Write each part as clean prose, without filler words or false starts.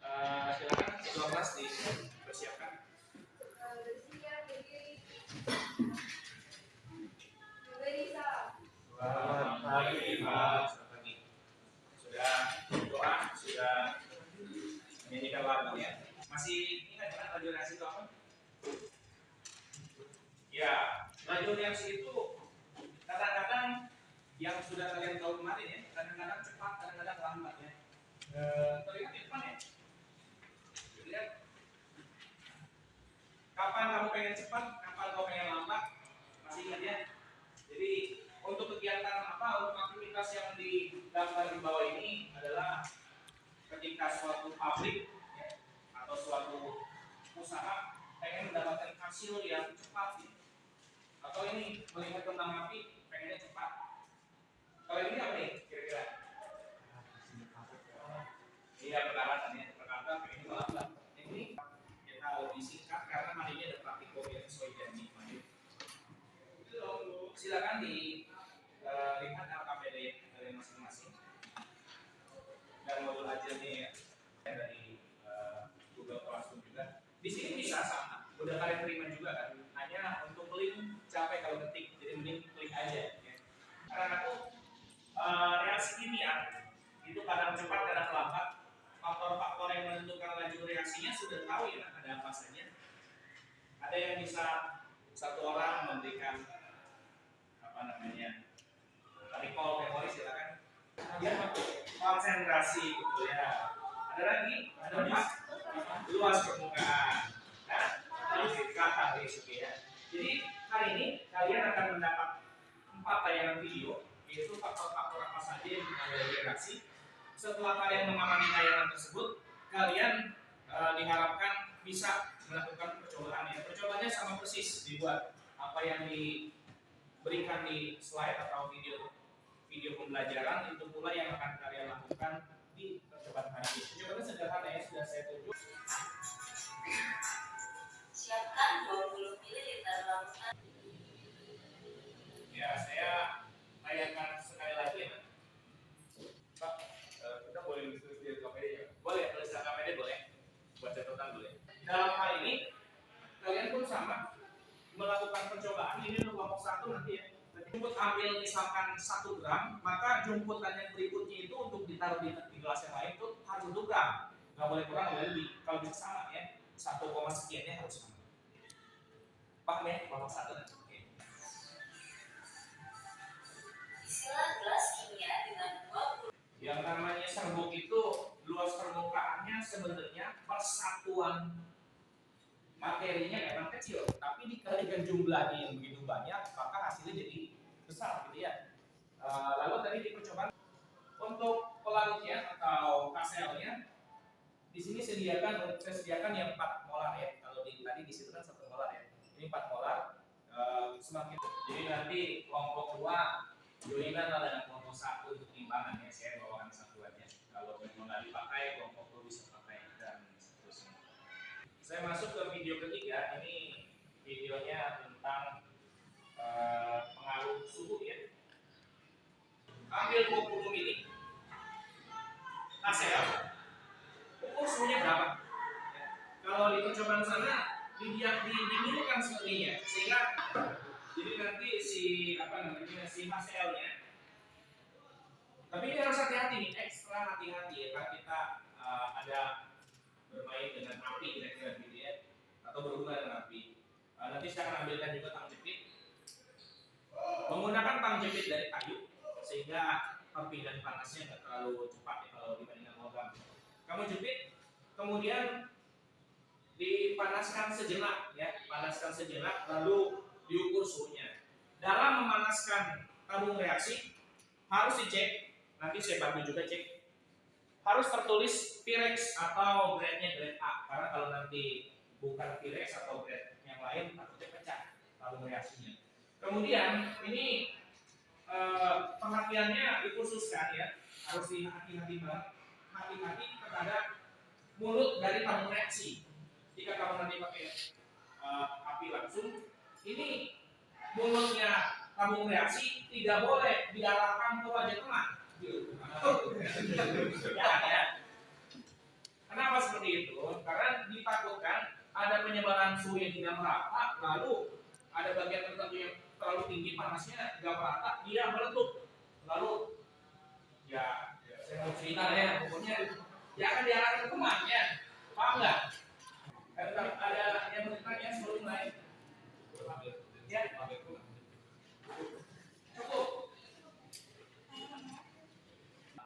Silakan ketua kelas dipersiapkan. Selamat pagi Pak. Selamat pagi. Sudah doa, sudah menyanyikan lagu ya. Masih ingat kan radio reaksi itu apa? Ya, radio reaksi itu kadang-kadang yang sudah kalian tahu kemarin ya, kadang-kadang cepat, kadang-kadang lambat ya. Terlihat di depan ya. Lihat. Kapan kamu pengen cepat, kapan kamu pengen lambat, masih ingat ya. Jadi untuk kegiatan apa, untuk aktivitas yang digambar di bawah ini adalah ketika suatu pabrik ya, atau suatu usaha pengen mendapatkan hasil yang cepat ya. Atau ini melihat kembang api pengennya cepat. Kalau ini apa nih kira-kira? Iya peralatan ya, peralatan pengennya lambat. Ini kita lebih singkat karena hari ini ada praktikum yang sesuai janji. Silakan dilihat LKPD kalian masing-masing dan modul ajarnya ya dari Google Classroom juga. Di sini bisa sama, udah kalian terima juga kan? Hanya untuk link capek kalau ketik, jadi mending klik aja. Ya. Karena aku reaksi kimia itu kadang cepat, kadang lambat. Faktor-faktor yang menentukan laju reaksinya sudah tahu ya, ada apa saja. Ada yang bisa satu orang memberikan recall memori silakan. Ya, konsentrasi gitu ya. Ada lagi, ada empat luas permukaan. Nah, kata gitu ya. Jadi hari ini kalian akan mendapat 4 tayangan video, yaitu faktor-faktor apa saja yang mengaruhi reaksi. Setelah kalian mengamati tayangan tersebut, kalian diharapkan bisa melakukan percobaan ya. Percobaannya sama persis dibuat apa yang diberikan di slide atau video pembelajaran, itu pula yang akan kalian lakukan di percobaan hari ini. Percobaan sederhana ya, sudah saya tunjuk. Siapkan 20 ml larutan. Ya, saya tanyakan sekali lagi ya. Pak, kita boleh tulis di KPD ya? Boleh, tulis di KPD boleh. Buat catatan boleh. Dalam hal ini, kalian pun sama melakukan percobaan. Ini untuk kelompok 1 nanti ya. Jemput ambil misalkan 1 gram, maka jemputan yang berikutnya itu untuk ditaruh di gelas yang lain itu harus 1 gram. Nggak boleh kurang, nggak boleh lebih. Kalau bisa sama ya, 1, sekiannya harus sama. Paham ya, kelompok 1 nanti. Isilah gelas kimia dengan 20. Yang namanya serbuk itu luas permukaannya sebenarnya persatuan materinya memang kecil, tapi dikalikan jumlahnya yang begitu banyak, maka hasilnya jadi besar gitu ya. Lalu tadi di percobaan untuk pelarutnya atau KCl-nya di sini saya sediakan yang 4 molar ya. Kalau tadi di situ kan 1 molar ya. Ini 4 molar. Semakin jadi nanti kelompok 2 joinan dengan kelompok 1 untuk timbangan ya. Saya bawakan satuannya. Kalau memang nggak dipakai, kelompok 2 bisa pakai dan seterusnya. Saya masuk ke video ketiga. Ini videonya tentang pengaruh suhu ya. Ambil 20 mili KCl, ukur suhunya berapa? Ya. Kalau di percobaan sana didinginkan sepertinya, sehingga jadi nanti si HCl-nya. Tapi ini harus hati-hati nih, ekstra hati-hati ya, karena kita ada bermain dengan api kira-kira gitu ya, atau berhubungan dengan api. Nanti saya akan ambilkan juga tang jepit, menggunakan tang jepit dari kayu sehingga perpindahan panasnya nggak terlalu cepat ya kalau dibandingkan logam. Kamu jepit, kemudian dipanaskan sejenak ya, panaskan sejenak lalu diukur suhunya. Dalam memanaskan tabung reaksi harus dicek, nanti saya bantu juga cek. Harus tertulis Pyrex atau grade-nya grade A, karena kalau nanti bukan Pyrex atau grade yang lain takutnya pecah tabung reaksinya. Kemudian ini pengertiannya dikhususkan ya, harus hati-hati terhadap mulut dari tabung reaksi. Jika kamu nanti pakai api langsung, ini mulutnya tabung reaksi tidak boleh diarahkan ke wajah tengah. Ya. Kenapa seperti itu? Karena ditakutkan ada penyebaran suhu yang tidak merata, lalu ada bagian tertentu yang terlalu tinggi panasnya nggak merata, dia meletup. Lalu ya saya mau cerita ya, pokoknya dia akan diarahkan ke temannya, paham nggak? Ada yang bertanya sebelum lain? Ya, cukup.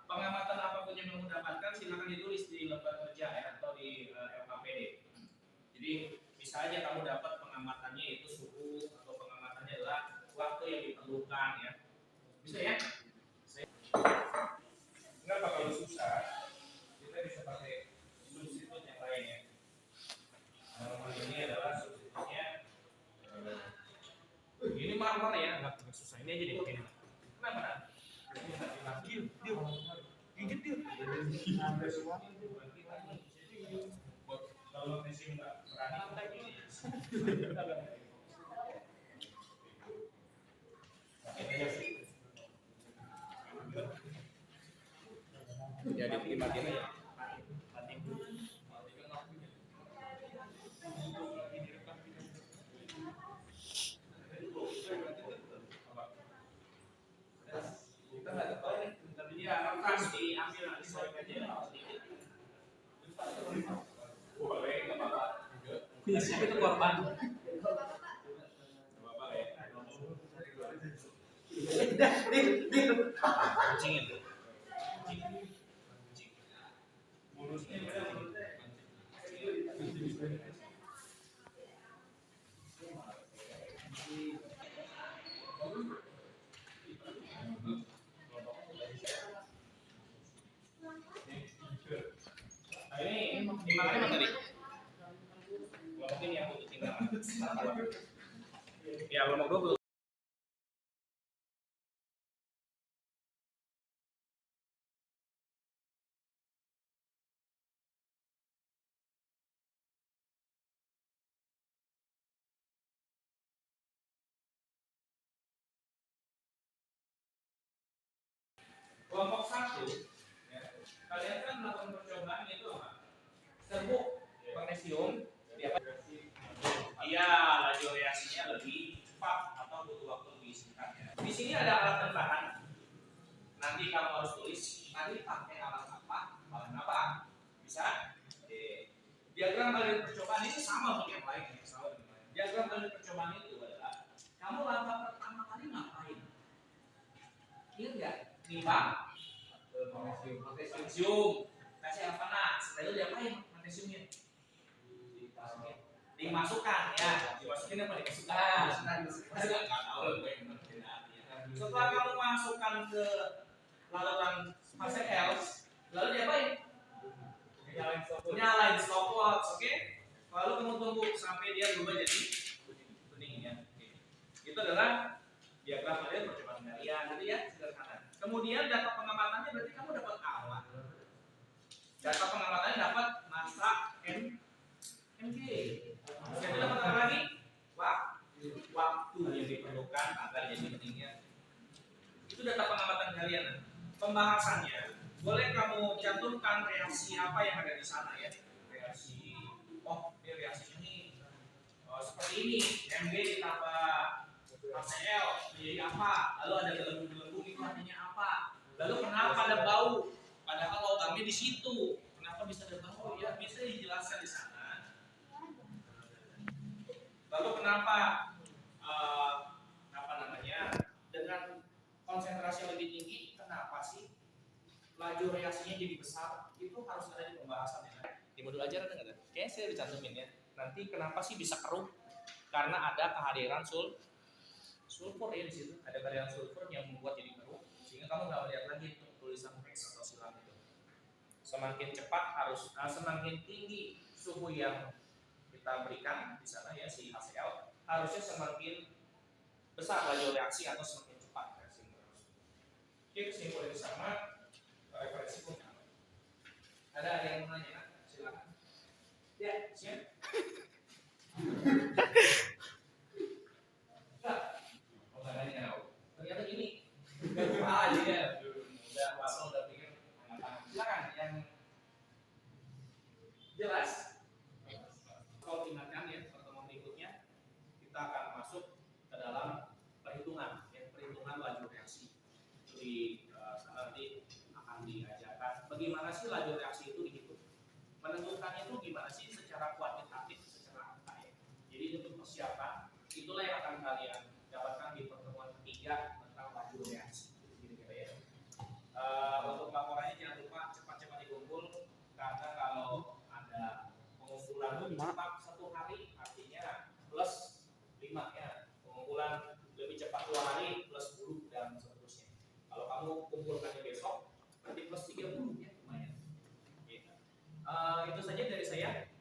Pengamatan apapun yang kamu dapatkan silakan ditulis di lembar kerja ya, atau di LKPD. Jadi bisa aja kamu dapat pengamatannya itu suhu, atau pengamatannya adalah waktu yang diperlukan ya. Bisa ya? Kenapa kalau susah kita bisa pakai substitut yang lain ya. Ini adalah substitutnya. Ini marmer ya, nggak susah. Ini aja dipakai. Kenapa? Dia gigit dia. Kalau mesin nggak berani, ya dimatiin aja. Kita nggak tahu ini, tapi dia kertas diambil nanti saya aja sedikit. Boleh, nggak apa-apa. Siapa itu korban? Kucingin tuh. Nah, ini dimakan apa tadi? Mungkin yang butuh tinggal. Ya, kelompok 20. Kelompok 1, ya, kalian kan melakukan percobaan itu apa? Serbuk magnesium, iya, laju reaksinya lebih cepat atau butuh waktu lebih singkat. Ya. Di sini ada alat dan bahan. Nanti kamu harus tulis nanti pakai alat apa, bahan apa. Bisa? Oke. Diagram balik percobaan itu sama dengan yang lain. Ya, sama dengan yang lain. Diagram balik percobaan itu adalah kamu langkah pertama kali ngapain? Ingat nggak? Nimbang magnesium. Kasih air panas. Lalu diapain magnesiumnya? Dimasukkan ya. Dimasukin apa dimasukkan? Setelah kamu masukkan ke larutan fase L, lalu diapain? Nyalain stopwatch, oke? Lalu kamu tunggu sampai dia berubah jadi kuning ya. Itu adalah diagram model percobaan kalian, jadi ya sederhana. Kemudian data pengamatannya berarti kamu dapat apa? Data pengamatannya dapat massa mg. Jadi dapat apa lagi? Waktu yang diperlukan agar jadi kuningnya. Itu data pengamatan kalian. Pembahasannya boleh kamu cantumkan reaksi apa yang ada di sana ya. Reaksi, ini reaksi ini seperti ini, mg ditambah HCl menjadi apa? Lalu ada gelembung-gelembung itu artinya apa? Lalu kenapa ada bau? Padahal logamnya di situ. Kenapa bisa ada bau? Ya bisa dijelaskan di sana. Lalu kenapa dengan konsentrasi yang lebih tinggi, kenapa sih laju reaksinya jadi besar? Itu harus ada di pembahasan ya. Di modul ajaran ada nggak? Kayaknya saya dicantumin ya. Nanti kenapa sih bisa keruh? Karena ada kehadiran sulfur ya di situ. Ada kehadiran sulfur yang membuat jadi keruh, sehingga kamu nggak melihat lagi itu tulisan X atau silang itu. Semakin cepat semakin tinggi suhu yang kita berikan di sana ya si HCl, harusnya semakin besar laju reaksi atau semakin cepat reaksi. Oke, kesimpulan sama referensi pun sama. Ada yang mau nanya? Silakan. Ya, siap. Ternyata gini. Aja ya. Udah pasal udah pikir. Silakan yang reaksi. Itu di sana nanti akan diajarkan bagaimana sih laju reaksi itu dihitung. Menentukannya itu gimana sih secara kuantitatif, secara angka ya. Jadi untuk persiapan itulah yang akan kalian dapatkan di pertemuan ketiga tentang laju reaksi. Gitu ya. Untuk laporannya jangan lupa cepat-cepat dikumpul karena kalau ada pengumpulan lebih cepat 1 hari artinya plus 5 ya. Pengumpulan lebih cepat 2 hari plus 10 dan seterusnya. Kalau kamu kumpulkannya besok berarti plus 30 ya lumayan. Gitu. Itu saja dari saya.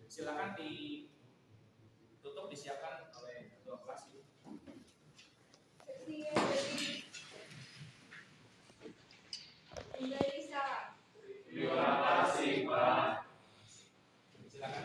Silakan ditutup disiapkan oleh ketua kelas.